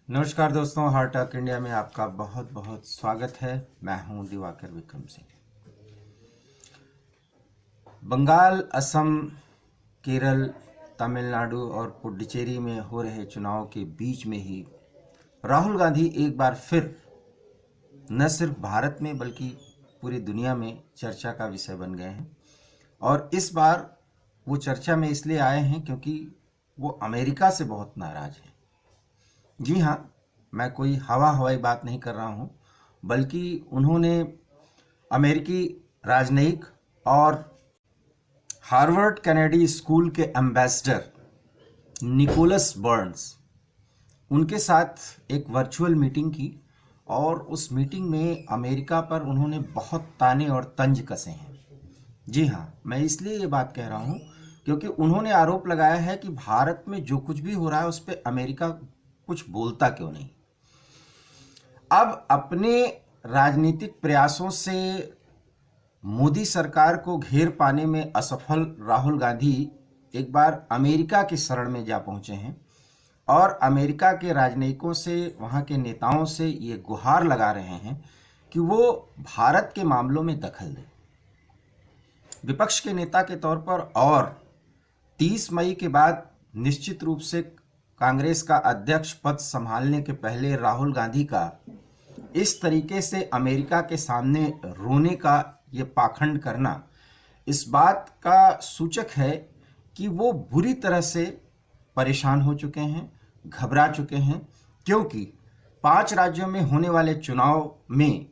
नमस्कार दोस्तों, heart talk India में आपका बहुत बहुत स्वागत है। मैं हूं दिवाकर विक्रम सिंह। बंगाल, असम, केरल, तमिलनाडु और पुडुचेरी में हो रहे चुनाव के बीच में ही राहुल गांधी एक बार फिर न सिर्फ भारत में बल्कि पूरी दुनिया में चर्चा का विषय बन गए हैं। और इस बार वो चर्चा में इसलिए आए हैं क्योंकि वो अमेरिका से बहुत नाराज हैं। जी हाँ, मैं कोई हवाई बात नहीं कर रहा हूँ, बल्कि उन्होंने अमेरिकी राजनयिक और हार्वर्ड कैनेडी स्कूल के एम्बेसडर निकोलस बर्न्स उनके साथ एक वर्चुअल मीटिंग की और उस मीटिंग में अमेरिका पर उन्होंने बहुत ताने और तंज कसे हैं। जी हाँ, मैं इसलिए ये बात कह रहा हूँ क्योंकि उन्होंने आरोप लगाया है कि भारत में जो कुछ भी हो रहा है उस पर अमेरिका कुछ बोलता क्यों नहीं। अब अपने राजनीतिक प्रयासों से मोदी सरकार को घेर पाने में असफल राहुल गांधी एक बार अमेरिका की शरण में जा पहुंचे हैं और अमेरिका के राजनयिकों से, वहां के नेताओं से ये गुहार लगा रहे हैं कि वो भारत के मामलों में दखल दें। विपक्ष के नेता के तौर पर और 30 मई के बाद निश्चित रूप से कांग्रेस का अध्यक्ष पद संभालने के पहले राहुल गांधी का इस तरीके से अमेरिका के सामने रोने का ये पाखंड करना इस बात का सूचक है कि वो बुरी तरह से परेशान हो चुके हैं, घबरा चुके हैं, क्योंकि 5 राज्यों में होने वाले चुनाव में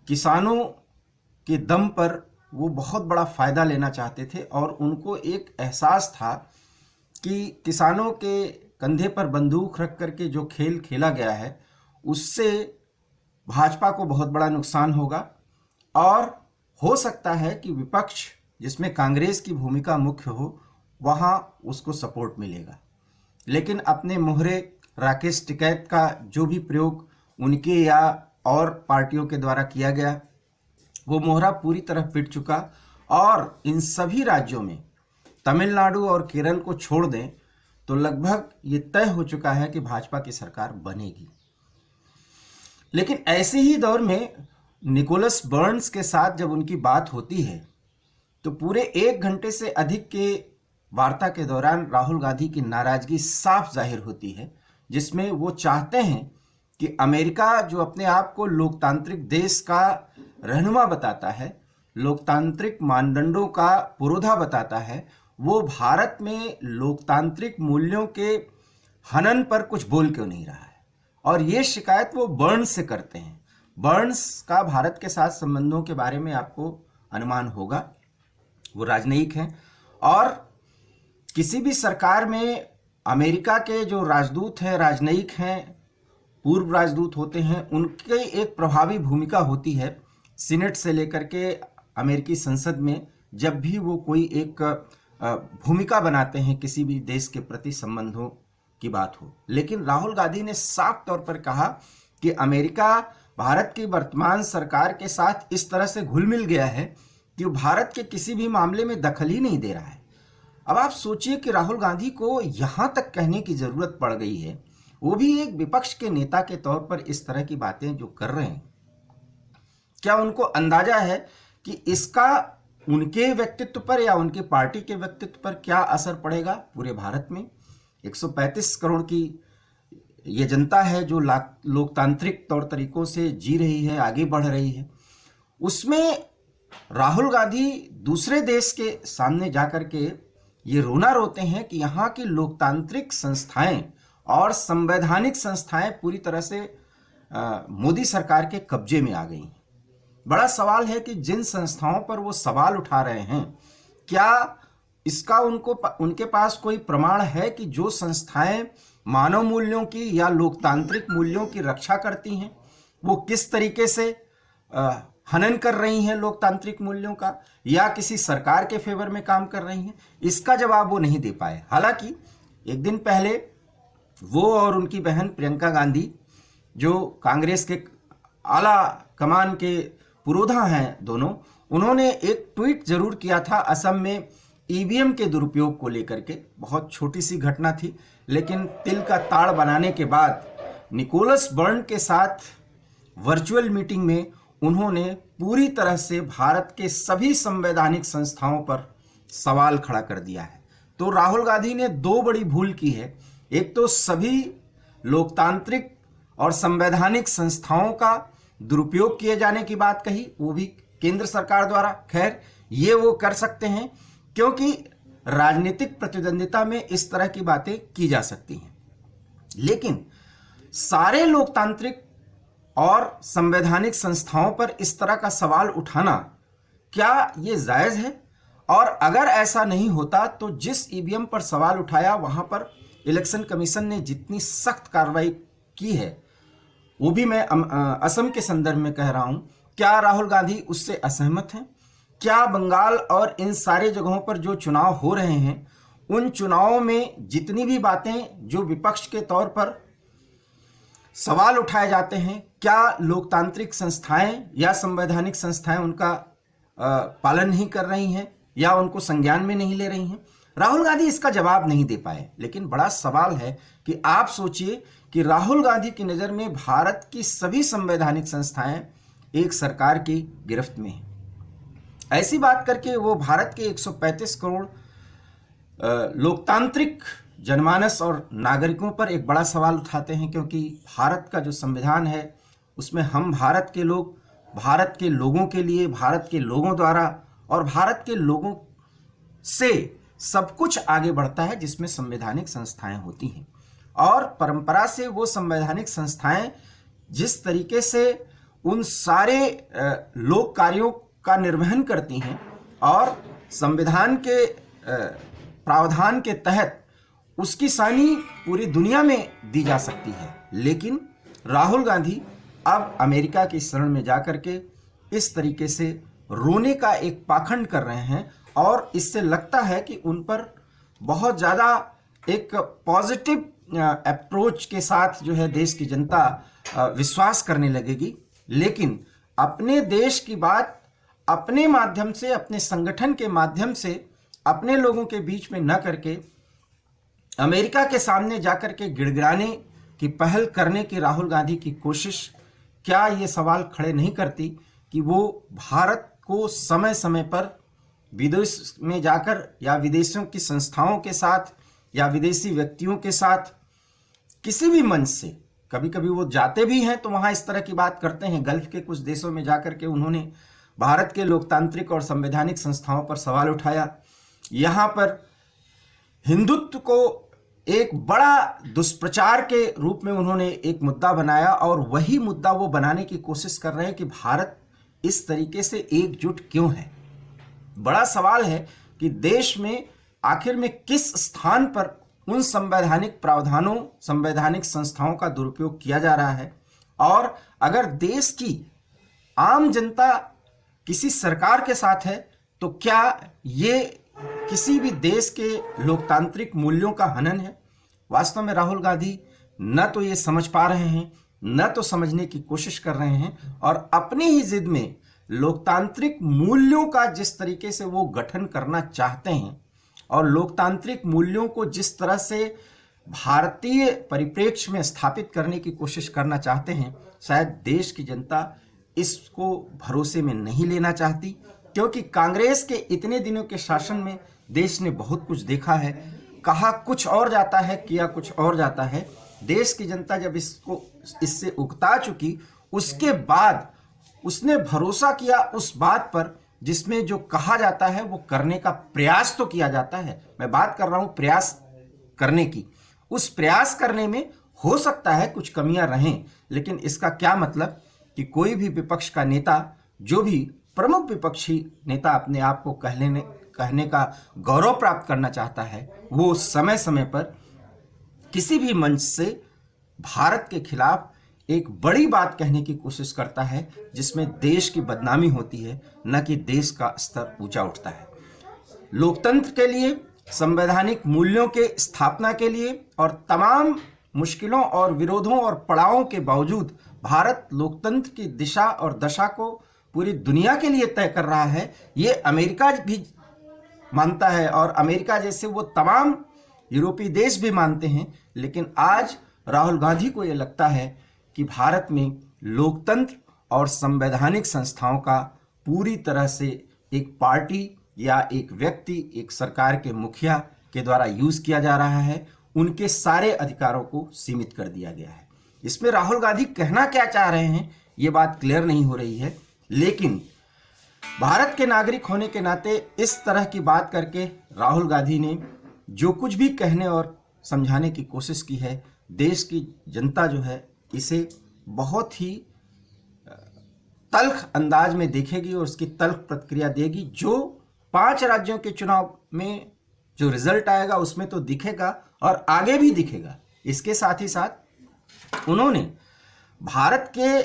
किसानों के दम पर वो बहुत बड़ा फायदा लेना चाहते थे और उनको एक एहसास था कि किसानों के कंधे पर बंदूक रख करके जो खेल खेला गया है उससे भाजपा को बहुत बड़ा नुकसान होगा और हो सकता है कि विपक्ष, जिसमें कांग्रेस की भूमिका मुख्य हो, वहां उसको सपोर्ट मिलेगा। लेकिन अपने मोहरे राकेश टिकैत का जो भी प्रयोग उनके या और पार्टियों के द्वारा किया गया, वो मोहरा पूरी तरह पिट चुका और इन सभी राज्यों में तमिलनाडु और केरल को छोड़ दें तो लगभग ये तय हो चुका है कि भाजपा की सरकार बनेगी। लेकिन ऐसे ही दौर में निकोलस बर्न्स के साथ जब उनकी बात होती है तो पूरे 1 घंटे से अधिक के वार्ता के दौरान राहुल गांधी की नाराजगी साफ जाहिर होती है, जिसमें वो चाहते हैं कि अमेरिका, जो अपने आप को लोकतांत्रिक देश का रहनुमा बताता है, लोकतांत्रिक मानदंडों का पुरोधा बताता है, वो भारत में लोकतांत्रिक मूल्यों के हनन पर कुछ बोल क्यों नहीं रहा है। और ये शिकायत वो बर्न्स से करते हैं। बर्न्स का भारत के साथ संबंधों के बारे में आपको अनुमान होगा, वो राजनयिक हैं और किसी भी सरकार में अमेरिका के जो राजदूत हैं, राजनयिक हैं, पूर्व राजदूत होते हैं, उनकी एक प्रभावी भूमिका होती है सीनेट से लेकर के अमेरिकी संसद में, जब भी वो कोई एक भूमिका बनाते हैं किसी भी देश के प्रति संबंधों की बात हो। लेकिन राहुल गांधी ने साफ तौर पर कहा कि अमेरिका भारत की वर्तमान सरकार के साथ इस तरह से घुल मिल गया है कि भारत के किसी भी मामले में दखल ही नहीं दे रहा है। अब आप सोचिए कि राहुल गांधी को यहां तक कहने की जरूरत पड़ गई है, वो भी एक विपक्ष के नेता के तौर पर इस तरह की बातें जो कर रहे हैं। क्या उनको अंदाजा है कि इसका उनके व्यक्तित्व पर या उनकी पार्टी के व्यक्तित्व पर क्या असर पड़ेगा? पूरे भारत में 135 करोड़ की ये जनता है जो लोकतांत्रिक तौर तरीकों से जी रही है, आगे बढ़ रही है, उसमें राहुल गांधी दूसरे देश के सामने जाकर के ये रोना रोते हैं कि यहाँ की लोकतांत्रिक संस्थाएं और संवैधानिक संस्थाएं पूरी तरह से मोदी सरकार के कब्जे में आ गई हैं। बड़ा सवाल है कि जिन संस्थाओं पर वो सवाल उठा रहे हैं, क्या इसका उनके पास कोई प्रमाण है कि जो संस्थाएं मानव मूल्यों की या लोकतांत्रिक मूल्यों की रक्षा करती हैं, वो किस तरीके से हनन कर रही हैं लोकतांत्रिक मूल्यों का, या किसी सरकार के फेवर में काम कर रही हैं? इसका जवाब वो नहीं दे पाए। हालांकि एक दिन पहले वो और उनकी बहन प्रियंका गांधी, जो कांग्रेस के आला कमान के पुरोधा हैं दोनों, उन्होंने एक ट्वीट जरूर किया था असम में ईवीएम के दुरुपयोग को लेकर के। बहुत छोटी सी घटना थी, लेकिन तिल का ताड़ बनाने के बाद निकोलस बर्न के साथ वर्चुअल मीटिंग में उन्होंने पूरी तरह से भारत के सभी संवैधानिक संस्थाओं पर सवाल खड़ा कर दिया है। तो राहुल गांधी ने दो बड़ी भूल की है। एक तो सभी लोकतांत्रिक और संवैधानिक संस्थाओं का दुरुपयोग किए जाने की बात कही, वो भी केंद्र सरकार द्वारा। खैर, ये वो कर सकते हैं क्योंकि राजनीतिक प्रतिद्वंदिता में इस तरह की बातें की जा सकती हैं, लेकिन सारे लोकतांत्रिक और संवैधानिक संस्थाओं पर इस तरह का सवाल उठाना क्या ये जायज है? और अगर ऐसा नहीं होता तो जिस ईवीएम पर सवाल उठाया वहां पर इलेक्शन कमीशन ने जितनी सख्त कार्रवाई की है, वो भी मैं असम के संदर्भ में कह रहा हूं, क्या राहुल गांधी उससे असहमत हैं? क्या बंगाल और इन सारे जगहों पर जो चुनाव हो रहे हैं, उन चुनावों में जितनी भी बातें जो विपक्ष के तौर पर सवाल उठाए जाते हैं, क्या लोकतांत्रिक संस्थाएं या संवैधानिक संस्थाएं उनका पालन नहीं कर रही हैं या उनको संज्ञान में नहीं ले रही हैं? राहुल गांधी इसका जवाब नहीं दे पाए। लेकिन बड़ा सवाल है कि आप सोचिए कि राहुल गांधी की नज़र में भारत की सभी संवैधानिक संस्थाएं एक सरकार की गिरफ्त में हैं। ऐसी बात करके वो भारत के 135 करोड़ लोकतांत्रिक जनमानस और नागरिकों पर एक बड़ा सवाल उठाते हैं, क्योंकि भारत का जो संविधान है उसमें हम भारत के लोग, भारत के लोगों के लिए, भारत के लोगों द्वारा और भारत के लोगों से सब कुछ आगे बढ़ता है, जिसमें संवैधानिक संस्थाएं होती हैं। और परंपरा से वो संवैधानिक संस्थाएं जिस तरीके से उन सारे लोक कार्यों का निर्वहन करती हैं और संविधान के प्रावधान के तहत उसकी सानी पूरी दुनिया में दी जा सकती है। लेकिन राहुल गांधी अब अमेरिका की शरण में जाकर के इस तरीके से रोने का एक पाखंड कर रहे हैं और इससे लगता है कि उन पर बहुत ज़्यादा एक पॉजिटिव अप्रोच के साथ जो है देश की जनता विश्वास करने लगेगी। लेकिन अपने देश की बात अपने माध्यम से, अपने संगठन के माध्यम से, अपने लोगों के बीच में न करके अमेरिका के सामने जाकर के गिड़गिड़ाने की पहल करने की राहुल गांधी की कोशिश क्या ये सवाल खड़े नहीं करती कि वो भारत को समय समय पर विदेश में जाकर या विदेशों की संस्थाओं के साथ या विदेशी व्यक्तियों के साथ किसी भी मंच से, कभी कभी वो जाते भी हैं तो वहाँ इस तरह की बात करते हैं। गल्फ के कुछ देशों में जाकर के उन्होंने भारत के लोकतांत्रिक और संवैधानिक संस्थाओं पर सवाल उठाया। यहाँ पर हिंदुत्व को एक बड़ा दुष्प्रचार के रूप में उन्होंने एक मुद्दा बनाया और वही मुद्दा वो बनाने की कोशिश कर रहे हैं कि भारत इस तरीके से एकजुट क्यों है। बड़ा सवाल है कि देश में आखिर में किस स्थान पर उन संवैधानिक प्रावधानों, संवैधानिक संस्थाओं का दुरुपयोग किया जा रहा है। और अगर देश की आम जनता किसी सरकार के साथ है तो क्या ये किसी भी देश के लोकतांत्रिक मूल्यों का हनन है? वास्तव में राहुल गांधी न तो ये समझ पा रहे हैं, न तो समझने की कोशिश कर रहे हैं और अपनी ही जिद में लोकतांत्रिक मूल्यों का जिस तरीके से वो गठन करना चाहते हैं और लोकतांत्रिक मूल्यों को जिस तरह से भारतीय परिप्रेक्ष्य में स्थापित करने की कोशिश करना चाहते हैं, शायद देश की जनता इसको भरोसे में नहीं लेना चाहती। क्योंकि कांग्रेस के इतने दिनों के शासन में देश ने बहुत कुछ देखा है, कहा कुछ और जाता है, किया कुछ और जाता है। देश की जनता जब इससे उकता चुकी, उसके बाद उसने भरोसा किया उस बात पर जिसमें जो कहा जाता है वो करने का प्रयास तो किया जाता है। मैं बात कर रहा हूं प्रयास करने की। उस प्रयास करने में हो सकता है कुछ कमियां रहें, लेकिन इसका क्या मतलब कि कोई भी विपक्ष का नेता, जो भी प्रमुख विपक्षी नेता अपने आप को कहने का गौरव प्राप्त करना चाहता है, वो समय समय पर किसी भी मंच से भारत के खिलाफ एक बड़ी बात कहने की कोशिश करता है, जिसमें देश की बदनामी होती है, न कि देश का स्तर ऊंचा उठता है। लोकतंत्र के लिए, संवैधानिक मूल्यों के स्थापना के लिए और तमाम मुश्किलों और विरोधों और पड़ावों के बावजूद भारत लोकतंत्र की दिशा और दशा को पूरी दुनिया के लिए तय कर रहा है। ये अमेरिका भी मानता है और अमेरिका जैसे वो तमाम यूरोपीय देश भी मानते हैं। लेकिन आज राहुल गांधी को यह लगता है कि भारत में लोकतंत्र और संवैधानिक संस्थाओं का पूरी तरह से एक पार्टी या एक व्यक्ति, एक सरकार के मुखिया के द्वारा यूज किया जा रहा है, उनके सारे अधिकारों को सीमित कर दिया गया है। इसमें राहुल गांधी कहना क्या चाह रहे हैं ये बात क्लियर नहीं हो रही है, लेकिन भारत के नागरिक होने के नाते इस तरह की बात करके राहुल गांधी ने जो कुछ भी कहने और समझाने की कोशिश की है, देश की जनता जो है इसे बहुत ही तल्ख अंदाज में देखेगी और उसकी तल्ख प्रतिक्रिया देगी। जो 5 राज्यों के चुनाव में जो रिजल्ट आएगा उसमें तो दिखेगा और आगे भी दिखेगा। इसके साथ ही साथ उन्होंने भारत के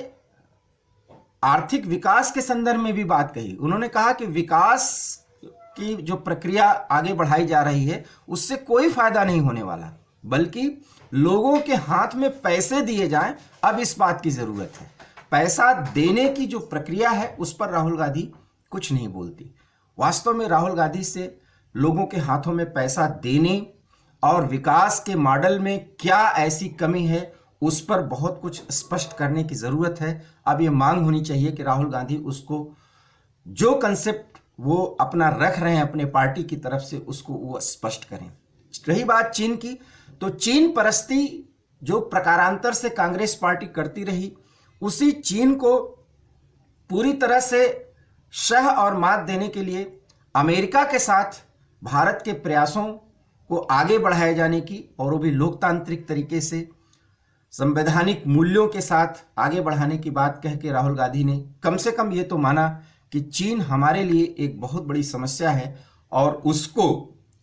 आर्थिक विकास के संदर्भ में भी बात कही। उन्होंने कहा कि विकास की जो प्रक्रिया आगे बढ़ाई जा रही है उससे कोई फायदा नहीं होने वाला, बल्कि लोगों के हाथ में पैसे दिए जाएं, अब इस बात की जरूरत है। पैसा देने की जो प्रक्रिया है उस पर राहुल गांधी कुछ नहीं बोलती। वास्तव में राहुल गांधी से लोगों के हाथों में पैसा देने और विकास के मॉडल में क्या ऐसी कमी है उस पर बहुत कुछ स्पष्ट करने की जरूरत है। अब ये मांग होनी चाहिए कि राहुल गांधी उसको जो कंसेप्ट वो अपना रख रहे हैं अपने पार्टी की तरफ से उसको वो स्पष्ट करें। रही बात चीन की, तो चीन परस्ती जो प्रकारांतर से कांग्रेस पार्टी करती रही, उसी चीन को पूरी तरह से शह और मात देने के लिए अमेरिका के साथ भारत के प्रयासों को आगे बढ़ाए जाने की, और वो भी लोकतांत्रिक तरीके से संवैधानिक मूल्यों के साथ आगे बढ़ाने की बात कह के राहुल गांधी ने कम से कम ये तो माना कि चीन हमारे लिए एक बहुत बड़ी समस्या है और उसको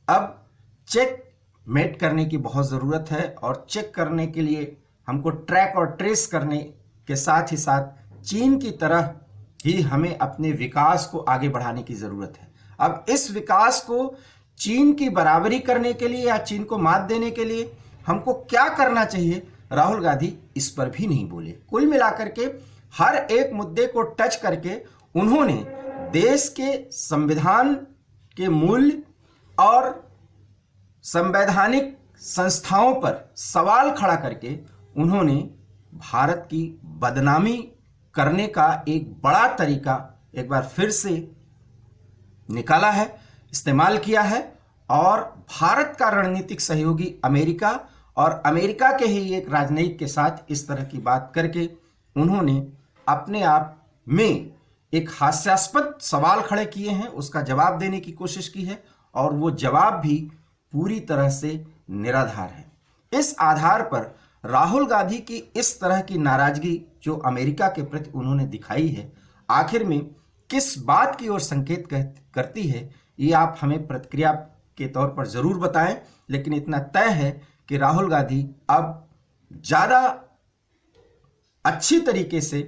अब चेक मेट करने की बहुत ज़रूरत है, और चेक करने के लिए हमको ट्रैक और ट्रेस करने के साथ ही साथ चीन की तरह ही हमें अपने विकास को आगे बढ़ाने की ज़रूरत है। अब इस विकास को चीन की बराबरी करने के लिए या चीन को मात देने के लिए हमको क्या करना चाहिए, राहुल गांधी इस पर भी नहीं बोले। कुल मिलाकर के हर एक मुद्दे को टच करके उन्होंने देश के संविधान के मूल्य और संवैधानिक संस्थाओं पर सवाल खड़ा करके उन्होंने भारत की बदनामी करने का एक बड़ा तरीका एक बार फिर से निकाला है, इस्तेमाल किया है। और भारत का रणनीतिक सहयोगी अमेरिका और अमेरिका के ही एक राजनयिक के साथ इस तरह की बात करके उन्होंने अपने आप में एक हास्यास्पद सवाल खड़े किए हैं, उसका जवाब देने की कोशिश की है, और वो जवाब भी पूरी तरह से निराधार है। इस आधार पर राहुल गांधी की इस तरह की नाराजगी जो अमेरिका के प्रति उन्होंने दिखाई है, आखिर में किस बात की ओर संकेत करती है, ये आप हमें प्रतिक्रिया के तौर पर जरूर बताएं। लेकिन इतना तय है कि राहुल गांधी अब ज़्यादा अच्छी तरीके से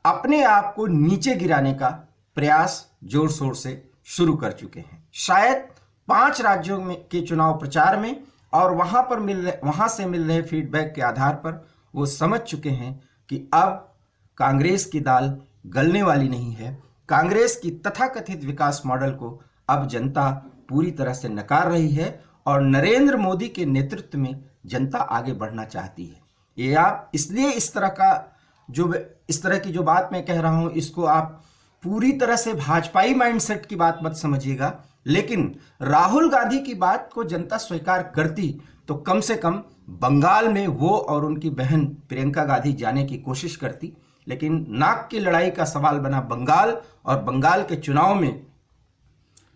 अपने आप को नीचे गिराने का प्रयास जोर शोर से शुरू कर चुके हैं। शायद 5 राज्यों में के चुनाव प्रचार में और वहां से मिल रहे फीडबैक के आधार पर वो समझ चुके हैं कि अब कांग्रेस की दाल गलने वाली नहीं है। कांग्रेस की तथाकथित विकास मॉडल को अब जनता पूरी तरह से नकार रही है और नरेंद्र मोदी के नेतृत्व में जनता आगे बढ़ना चाहती है। ये आप इसलिए इस तरह की जो बात मैं कह रहा हूं, इसको आप पूरी तरह से भाजपाई माइंडसेट की बात मत समझिएगा। लेकिन राहुल गांधी की बात को जनता स्वीकार करती तो कम से कम बंगाल में वो और उनकी बहन प्रियंका गांधी जाने की कोशिश करती। लेकिन नाक की लड़ाई का सवाल बना बंगाल, और बंगाल के चुनाव में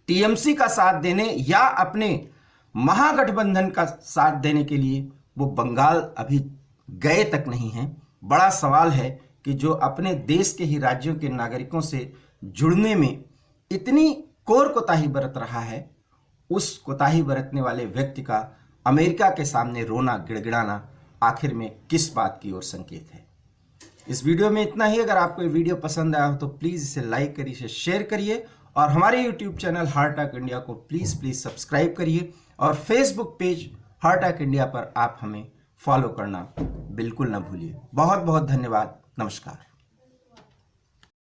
टीएमसी का साथ देने या अपने महागठबंधन का साथ देने के लिए वो बंगाल अभी गए तक नहीं हैं। बड़ा सवाल है कि जो अपने देश के ही राज्यों के नागरिकों से जुड़ने में इतनी कोताही बरत रहा है, उस कोताही बरतने वाले व्यक्ति का अमेरिका के सामने रोना गिड़गिड़ाना आखिर में किस बात की ओर संकेत है। इस वीडियो में इतना ही। अगर आपको ये वीडियो पसंद आया हो तो प्लीज़ इसे लाइक करिए, इसे शेयर करिए, और हमारे YouTube channel heart attack India को प्लीज़ सब्सक्राइब करिए, और Facebook page heart attack India पर आप हमें फॉलो करना बिल्कुल ना भूलिए। बहुत बहुत धन्यवाद। नमस्कार।